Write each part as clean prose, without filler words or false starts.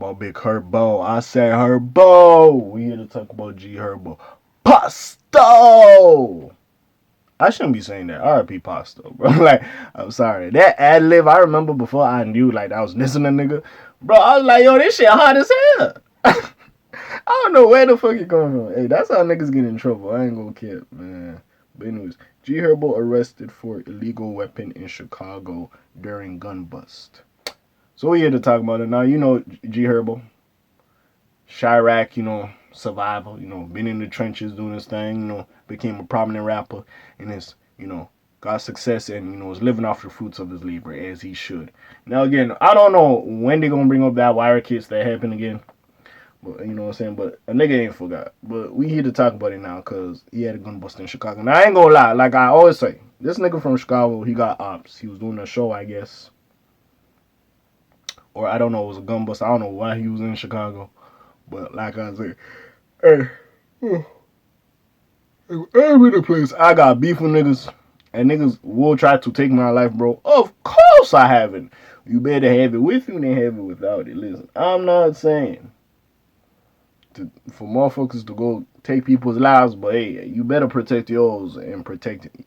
about Big Herbo. I say Herbo. We here to talk about G Herbo. Pasto. I shouldn't be saying that. R.I.P. Pasto, bro. Like, I'm sorry. That ad lib, I remember before I knew, like, I was listening to nigga. Bro, I was like, yo, this shit hot as hell. I don't know where the fuck it coming from. Hey, that's how niggas get in trouble. I ain't gonna care, man. But anyways, G Herbo arrested for illegal weapon in Chicago during gun bust. So we here to talk about it now. You know G Herbo, Chirac, survivor. Been in the trenches doing his thing. Became a prominent rapper, and is got success and is living off the fruits of his labor as he should. Now again, I don't know when they gonna bring up that wire case that happened again. But you know what I'm saying? But a nigga ain't forgot. But we here to talk about it now because he had a gun bust in Chicago. Now I ain't gonna lie, like I always say, this nigga from Chicago, he got ops. He was doing a show, I guess. Or I don't know, it was a gun bust. I don't know why he was in Chicago. But like I said, hey, every the place I got beef with niggas. And niggas will try to take my life, bro. Of course I haven't. You better have it with you than have it without it. Listen, I'm not saying for motherfuckers to go take people's lives, but hey, you better protect yours and protect it.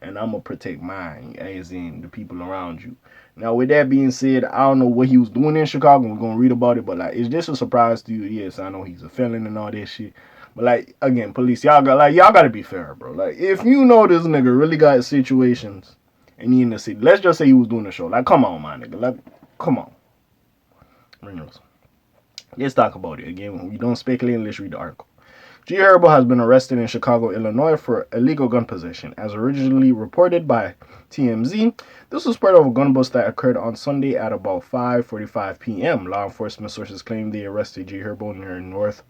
And I'm gonna protect mine, as in the people around you. Now, with that being said, I don't know what he was doing in Chicago. We're gonna read about it, but like, is this a surprise to you? Yes, I know he's a felon and all that shit. But like, again, police, y'all gotta be fair, bro. Like, if you know this nigga really got situations and he in the city, let's just say he was doing a show. Like, come on, my nigga. Like, come on. Let's talk about it. Again, we don't speculate, let's read the article. G. Herbo has been arrested in Chicago, Illinois for illegal gun possession. As originally reported by TMZ, this was part of a gun bust that occurred on Sunday at about 5:45 p.m. Law enforcement sources claim they arrested G. Herbo near North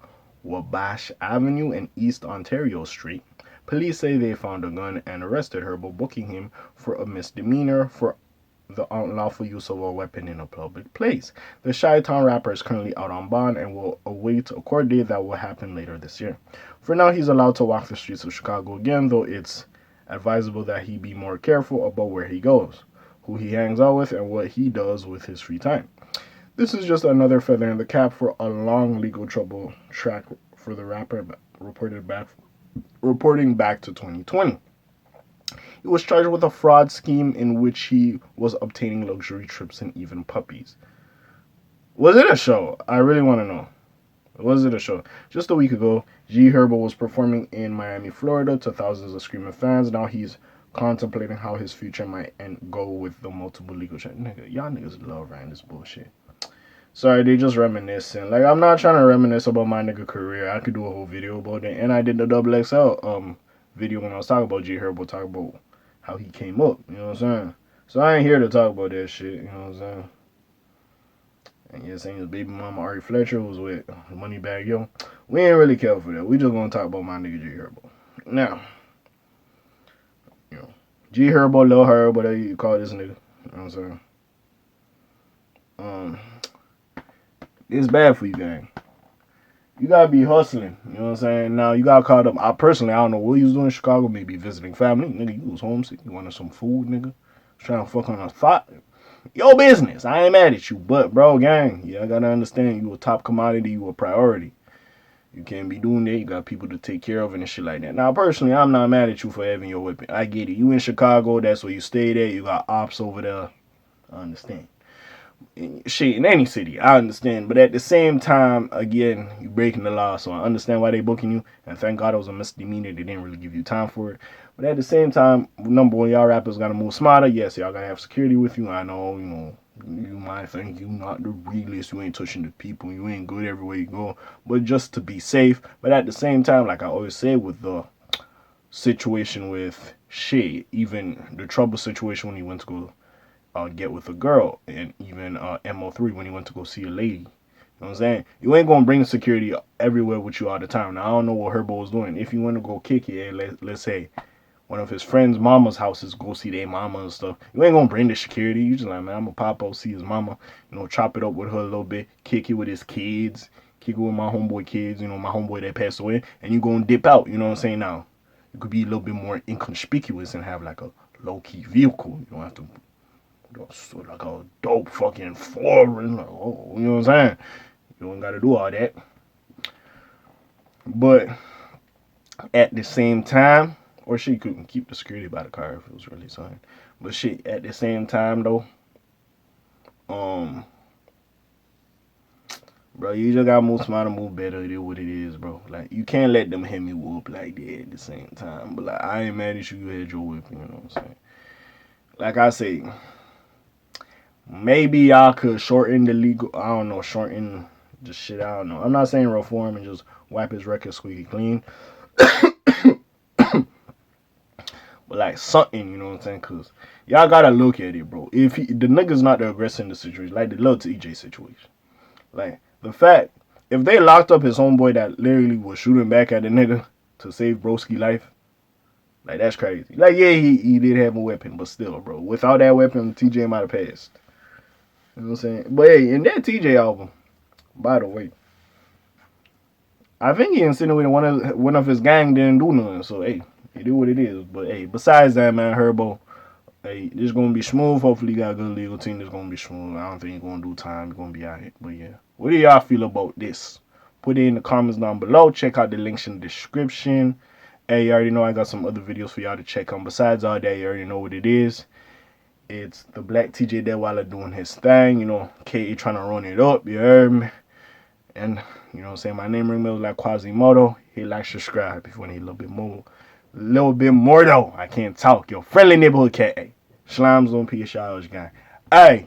Wabash Avenue and East Ontario Street. Police say they found a gun and arrested Herbo, booking him for a misdemeanor for the unlawful use of a weapon in a public place. The Chi-Town rapper is currently out on bond and will await a court date that will happen later this year. For now, he's allowed to walk the streets of Chicago again, though it's advisable that he be more careful about where he goes, who he hangs out with, and what he does with his free time. This is just another feather in the cap for a long legal trouble track for the rapper, reporting back to 2020. He was charged with a fraud scheme in which he was obtaining luxury trips and even puppies. Was it a show? I really want to know. Was it a show? Just a week ago, G. Herbo was performing in Miami, Florida to thousands of screaming fans. Now he's contemplating how his future might go with the multiple legal charges. Nigga, y'all niggas love writing this bullshit. Sorry, they just reminiscing. Like, I'm not trying to reminisce about my nigga career. I could do a whole video about it. And I did the double XL video when I was talking about G. Herbo, talking about how he came up, you know what I'm saying? So I ain't here to talk about that shit, you know what I'm saying? And yeah, saying his baby mama Ari Fletcher was with Moneybag Yo. We ain't really care for that. We just gonna talk about my nigga G Herbo. Now, G Herbo, Lil Herb, whatever you call this nigga. You know what I'm saying? It's bad for you, gang. You gotta be hustling, you know what I'm saying? Now, you got caught up. I don't know what you was doing in Chicago, maybe visiting family. Nigga, you was homesick. You wanted some food, nigga. Trying to fuck on a thought. Your business. I ain't mad at you. But, bro, gang, I gotta understand you a top commodity, you a priority. You can't be doing that. You got people to take care of and shit like that. Now, personally, I'm not mad at you for having your weapon. I get it. You in Chicago, that's where you stayed at. You got ops over there. I understand. Shit, in any city, I understand. But at the same time, again, you breaking the law, so I understand why they booking you. And thank God it was a misdemeanor. They didn't really give you time for it. But at the same time, number one, y'all rappers gotta move smarter. Yes, y'all gotta have security with you. I know, you might think you not the realest. You ain't touching the people. You ain't good everywhere you go. But just to be safe. But at the same time, like I always say with the situation with shit, even the trouble situation when he went to go get with a girl, and even MO3 when he went to go see a lady. You know what I'm saying? You ain't gonna bring security everywhere with you all the time. Now, I don't know what Herbo was doing. If you want to go kick it, let's say one of his friends' mama's houses, go see their mama and stuff. You ain't gonna bring the security. You just like, man, I'm gonna pop out, see his mama, chop it up with her a little bit, kick it with his kids, kick it with my homeboy kids, my homeboy that passed away, and you gonna dip out. You know what I'm saying? Now, you could be a little bit more inconspicuous and have like a low-key vehicle. You don't have to like a dope fucking foreign. Like, oh, you know what I'm saying? You don't gotta do all that. But at the same time, or she couldn't keep the security by the car if it was really something. But shit, at the same time though, um, bro, you just gotta move smarter, move better. It is what it is, bro. Like you can't let them hit me whoop like that at the same time. But like I ain't mad at you. You had your whip. You know what I'm saying? Like I say, maybe y'all could shorten the legal. I don't know, shorten the shit. I don't know. I'm not saying reform and just wipe his record squeaky clean. But like something, you know what I'm saying? Cause y'all gotta look at it, bro. If the nigga's not the aggressor in the situation, like the Lil TJ situation, like the fact if they locked up his homeboy that literally was shooting back at the nigga to save Broski life, like that's crazy. Like yeah, he did have a weapon, but still, bro, without that weapon, TJ might have passed. You know what I'm saying? But hey, in that TJ album, by the way, I think he insinuated one of his gang didn't do nothing. So hey, it is what it is. But hey, besides that, man, Herbo, hey, this gonna be smooth. Hopefully, you got a good legal team. This gonna be smooth. I don't think you're gonna do time. You're gonna be out here. But yeah, what do y'all feel about this? Put it in the comments down below. Check out the links in the description. Hey, you already know I got some other videos for y'all to check on. Besides all that, you already know what it is. It's the Black TJ Deadweiler doing his thing. You know, K.A. trying to run it up. You heard me? And you know what I'm saying? My name ring bells like Quasimodo. Hit like, subscribe if you want to hear a little bit more. A little bit more though. I can't talk. Your friendly neighborhood cat. Slimes on PS Y'all gang. Hey.